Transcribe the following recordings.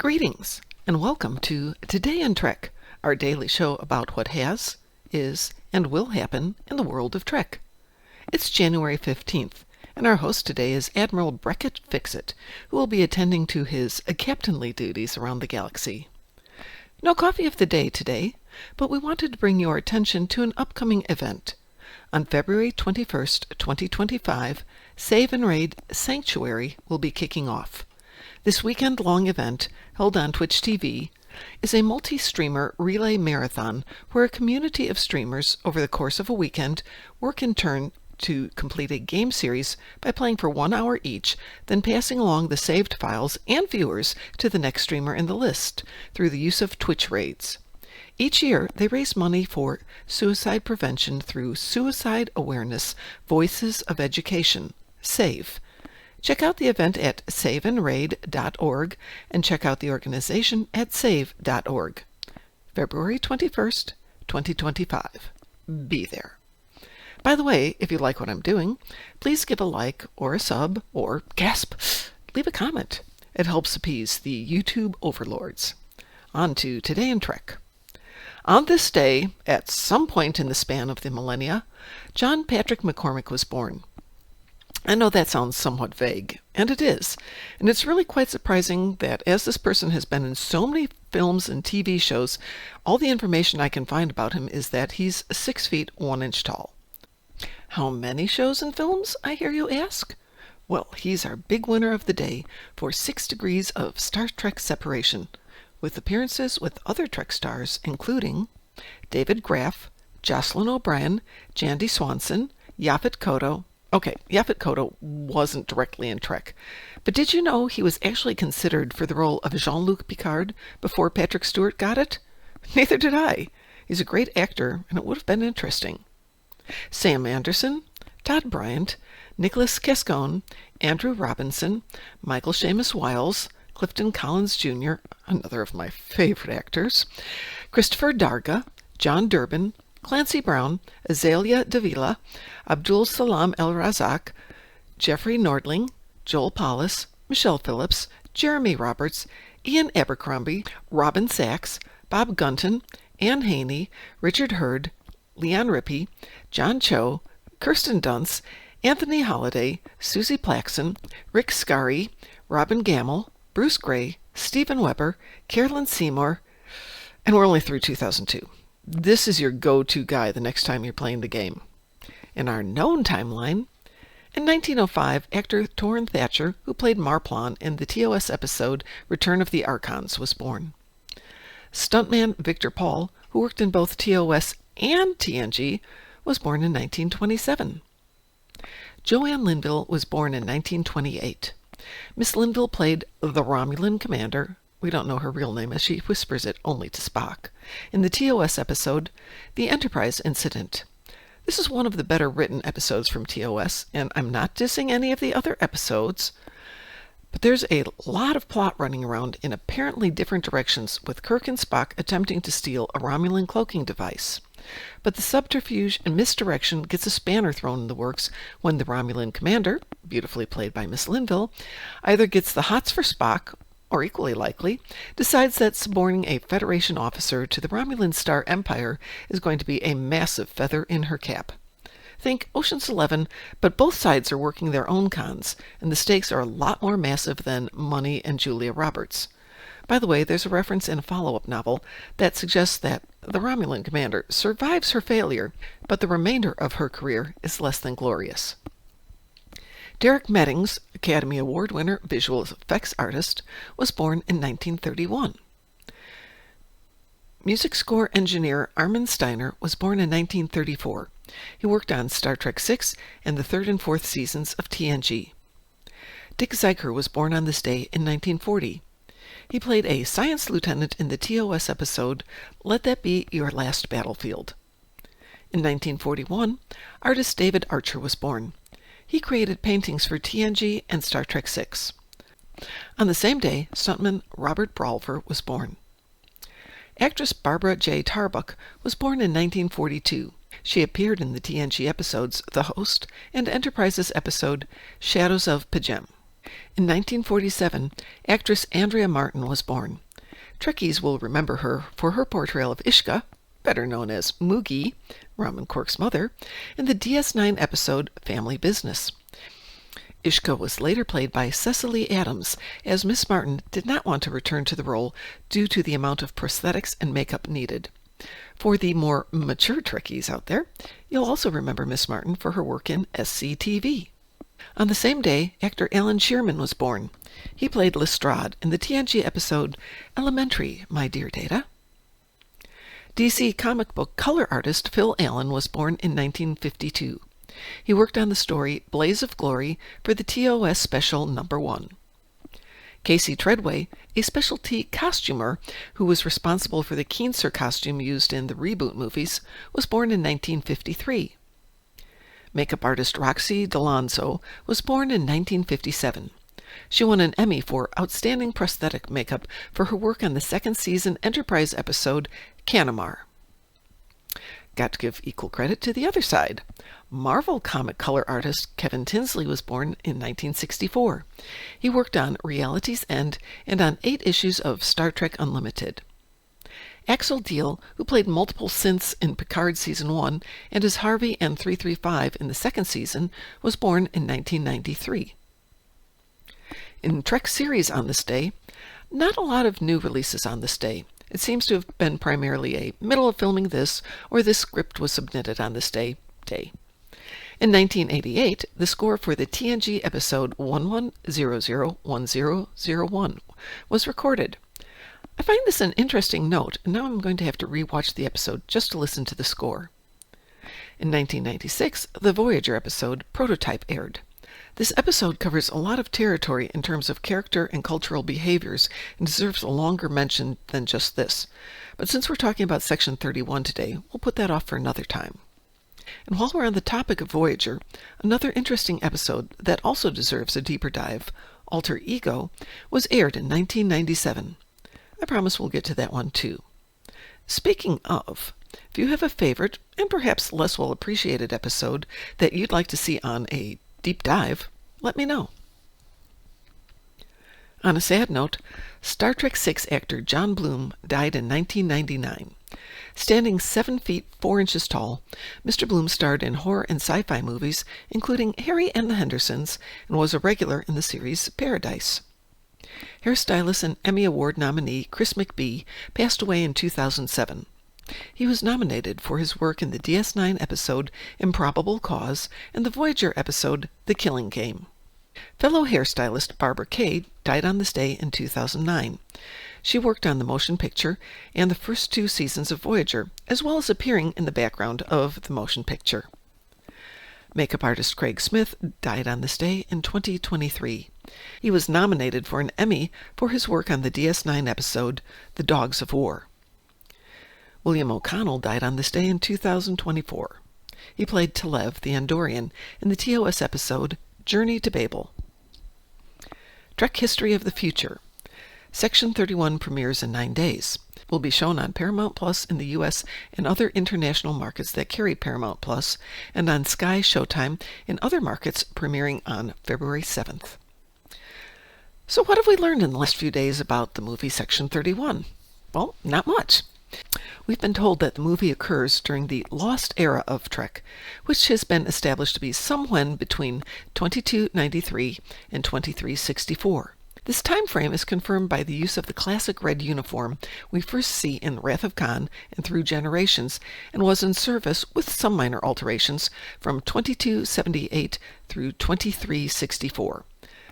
Greetings, and welcome to Today in Trek, our daily show about what has, is, and will happen in the world of Trek. It's January 15th, and our host today is Admiral Beckett Fixit, who will be attending to his captainly duties around the galaxy. No coffee of the day today, but we wanted to bring your attention to an upcoming event. On February 21st, 2025, Save and Raid Sanctuary will be kicking off. This weekend-long event, held on Twitch TV, is a multi-streamer relay marathon where a community of streamers over the course of a weekend work in turn to complete a game series by playing for 1 hour each, then passing along the saved files and viewers to the next streamer in the list through the use of Twitch raids. Each year, they raise money for suicide prevention through Suicide Awareness Voices of Education, SAVE. Check out the event at saveandraid.org and check out the organization at save.org. February 21st, 2025. Be there. By the way, if you like what I'm doing, please give a like or a sub or, gasp, leave a comment. It helps appease the YouTube overlords. On to Today in Trek. On this day, at some point in the span of the millennia, John Patrick McCormick was born. I know that sounds somewhat vague, and it is. And it's really quite surprising that as this person has been in so many films and TV shows, all the information I can find about him is that he's 6 feet 1 inch tall. How many shows and films, I hear you ask? Well, he's our big winner of the day for 6 degrees of Star Trek separation, with appearances with other Trek stars including David Graff, Jocelyn O'Brien, Jandy Swanson, Yaphet Kotto. Okay, Yaphet Kotto wasn't directly in Trek, but did you know he was actually considered for the role of Jean-Luc Picard before Patrick Stewart got it? Neither did I. He's a great actor, and it would have been interesting. Sam Anderson, Todd Bryant, Nicholas Cascone, Andrew Robinson, Michael Seamus Wiles, Clifton Collins Jr., another of my favorite actors, Christopher Darga, John Durbin, Clancy Brown, Azalea Davila, Abdul Salam El-Razak, Jeffrey Nordling, Joel Paulus, Michelle Phillips, Jeremy Roberts, Ian Abercrombie, Robin Sachs, Bob Gunton, Anne Haney, Richard Hurd, Leon Rippey, John Cho, Kirsten Dunst, Anthony Holliday, Susie Plaxton, Rick Scary, Robin Gamble, Bruce Gray, Stephen Weber, Carolyn Seymour, and we're only through 2002. This is your go-to guy the next time you're playing the game. In our known timeline, in 1905, actor Torrin Thatcher, who played Marplon in the TOS episode Return of the Archons, was born. Stuntman Victor Paul, who worked in both TOS and TNG, was born in 1927. Joanne Linville was born in 1928. Miss Linville played the Romulan commander. We don't know her real name as she whispers it only to Spock, in the TOS episode, The Enterprise Incident. This is one of the better written episodes from TOS, and I'm not dissing any of the other episodes, but there's a lot of plot running around in apparently different directions, with Kirk and Spock attempting to steal a Romulan cloaking device. But the subterfuge and misdirection gets a spanner thrown in the works when the Romulan commander, beautifully played by Miss Linville, either gets the hots for Spock, or equally likely, decides that suborning a Federation officer to the Romulan Star Empire is going to be a massive feather in her cap. Think Ocean's 11, but both sides are working their own cons, and the stakes are a lot more massive than money and Julia Roberts. By the way, there's a reference in a follow-up novel that suggests that the Romulan commander survives her failure, but the remainder of her career is less than glorious. Derek Mettings, Academy Award winner, visual effects artist, was born in 1931. Music score engineer Armin Steiner was born in 1934. He worked on Star Trek VI and the 3rd and 4th seasons of TNG. Dick Zyker was born on this day in 1940. He played a science lieutenant in the TOS episode Let That Be Your Last Battlefield. In 1941, artist David Archer was born. He created paintings for TNG and Star Trek VI. On the same day, stuntman Robert Brawlfer was born. Actress Barbara J. Tarbuck was born in 1942. She appeared in the TNG episodes The Host and Enterprise's episode Shadows of P'Jem. In 1947, actress Andrea Martin was born. Trekkies will remember her for her portrayal of Ishka, better known as Moogie, Raman Quirk's mother, in the DS9 episode Family Business. Ishka was later played by Cecily Adams, as Miss Martin did not want to return to the role due to the amount of prosthetics and makeup needed. For the more mature Trekkies out there, you'll also remember Miss Martin for her work in SCTV. On the same day, actor Alan Shearman was born. He played Lestrade in the TNG episode Elementary, My Dear Data. DC comic book color artist Phil Allen was born in 1952. He worked on the story Blaze of Glory for the TOS Special No. 1. Casey Treadway, a specialty costumer who was responsible for the Keenser costume used in the reboot movies, was born in 1953. Makeup artist Roxy D'Alonzo was born in 1957. She won an Emmy for Outstanding Prosthetic Makeup for her work on the second season Enterprise episode Canamar. Got to give equal credit to the other side. Marvel comic color artist Kevin Tinsley was born in 1964. He worked on Reality's End and on 8 issues of Star Trek Unlimited. Axel Diehl, who played multiple synths in Picard Season 1 and as Harvey N335 in the second season, was born in 1993. In Trek series on this day, not a lot of new releases on this day. It seems to have been primarily a middle of filming this, or this script was submitted on this day. In 1988, the score for the TNG episode 11001001 was recorded. I find this an interesting note, and now I'm going to have to rewatch the episode just to listen to the score. In 1996, the Voyager episode Prototype aired. This episode covers a lot of territory in terms of character and cultural behaviors and deserves a longer mention than just this. But since we're talking about Section 31 today, we'll put that off for another time. And while we're on the topic of Voyager, another interesting episode that also deserves a deeper dive, Alter Ego, was aired in 1997. I promise we'll get to that one too. Speaking of, if you have a favorite and perhaps less well appreciated episode that you'd like to see on a deep dive, let me know. On a sad note, Star Trek VI actor John Bloom died in 1999. Standing 7 feet 4 inches tall, Mr. Bloom starred in horror and sci-fi movies, including Harry and the Hendersons, and was a regular in the series Paradise. Hairstylist and Emmy Award nominee Chris McBee passed away in 2007. He was nominated for his work in the DS9 episode Improbable Cause and the Voyager episode The Killing Game. Fellow hairstylist Barbara Kay died on this day in 2009. She worked on the motion picture and the first 2 seasons of Voyager, as well as appearing in the background of the motion picture. Makeup artist Craig Smith died on this day in 2023. He was nominated for an Emmy for his work on the DS9 episode The Dogs of War. William O'Connell died on this day in 2024. He played Telev the Andorian in the TOS episode Journey to Babel. Trek History of the Future. Section 31 premieres in 9 days. Will be shown on Paramount Plus in the U.S. and other international markets that carry Paramount Plus, and on Sky Showtime in other markets premiering on February 7th. So what have we learned in the last few days about the movie Section 31? Well, not much. We've been told that the movie occurs during the lost era of Trek, which has been established to be somewhen between 2293 and 2364. This time frame is confirmed by the use of the classic red uniform we first see in Wrath of Khan and Through Generations, and was in service with some minor alterations from 2278 through 2364.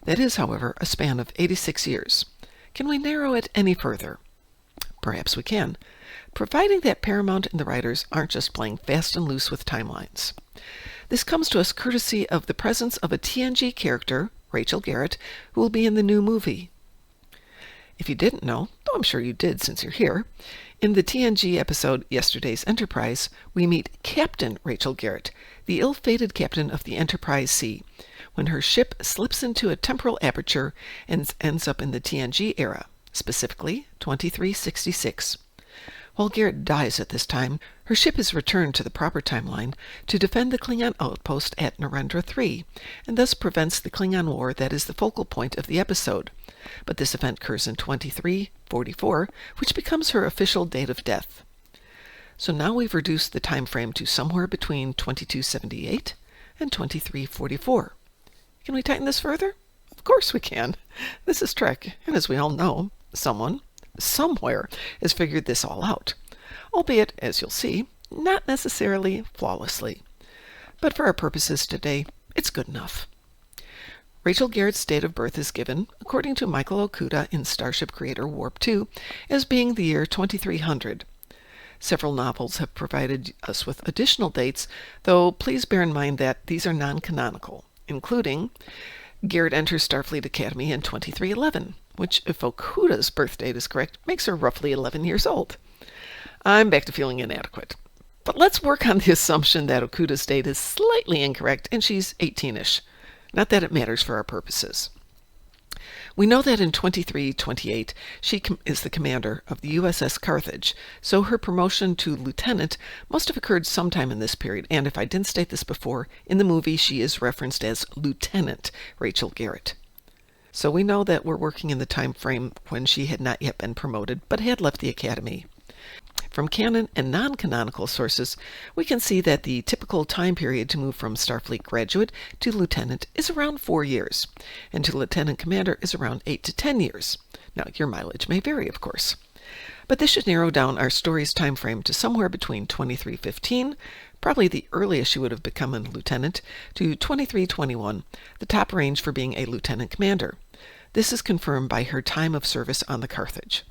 That is, however, a span of 86 years. Can we narrow it any further? Perhaps we can, providing that Paramount and the writers aren't just playing fast and loose with timelines. This comes to us courtesy of the presence of a TNG character, Rachel Garrett, who will be in the new movie. If you didn't know, though I'm sure you did since you're here, in the TNG episode Yesterday's Enterprise, we meet Captain Rachel Garrett, the ill-fated captain of the Enterprise C, when her ship slips into a temporal aperture and ends up in the TNG era, specifically 2366. While Garrett dies at this time, her Her ship is returned to the proper timeline to defend the Klingon outpost at Narendra 3, and thus prevents the Klingon War that is the focal point of the episode. But this event occurs in 2344, which becomes her official date of death. So now we've reduced the time frame to somewhere between 2278 and 2344. Can we tighten this further? Of course we can. This is Trek, and as we all know, someone, somewhere, has figured this all out. Albeit, as you'll see, not necessarily flawlessly. But for our purposes today, it's good enough. Rachel Garrett's date of birth is given, according to Michael Okuda in Starship Creator Warp 2, as being the year 2300. Several novels have provided us with additional dates, though please bear in mind that these are non-canonical, including Garrett enters Starfleet Academy in 2311, which, if Okuda's birth date is correct, makes her roughly 11 years old. I'm back to feeling inadequate. But let's work on the assumption that Okuda's date is slightly incorrect and she's 18-ish. Not that it matters for our purposes. We know that in 2328 she is the commander of the USS Carthage, so her promotion to lieutenant must have occurred sometime in this period, and if I didn't state this before, in the movie she is referenced as Lieutenant Rachel Garrett. So we know that we're working in the time frame when she had not yet been promoted, but had left the Academy. From canon and non-canonical sources, we can see that the typical time period to move from Starfleet graduate to lieutenant is around 4 years, and to lieutenant commander is around 8 to 10 years. Now, your mileage may vary, of course. But this should narrow down our story's time frame to somewhere between 2315, probably the earliest she would have become a lieutenant, to 2321, the top range for being a lieutenant commander. This is confirmed by her time of service on the Carthage.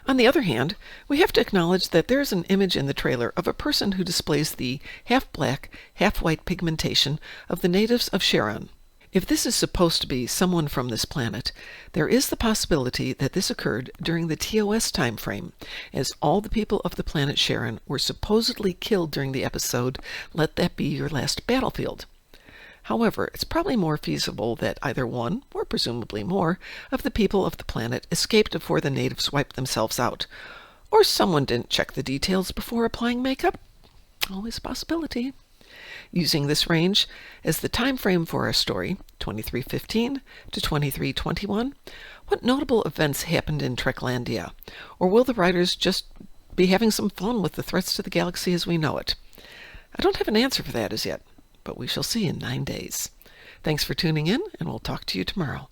On the other hand, we have to acknowledge that there is an image in the trailer of a person who displays the half-black, half-white pigmentation of the natives of Charon. If this is supposed to be someone from this planet, there is the possibility that this occurred during the TOS time frame, as all the people of the planet Charon were supposedly killed during the episode Let That Be Your Last Battlefield. However, it's probably more feasible that either one, or presumably more, of the people of the planet escaped before the natives wiped themselves out, or someone didn't check the details before applying makeup. Always a possibility. Using this range as the time frame for our story, 2315 to 2321, what notable events happened in Treklandia? Or will the writers just be having some fun with the threats to the galaxy as we know it? I don't have an answer for that as yet, but we shall see in 9 days. Thanks for tuning in, and we'll talk to you tomorrow.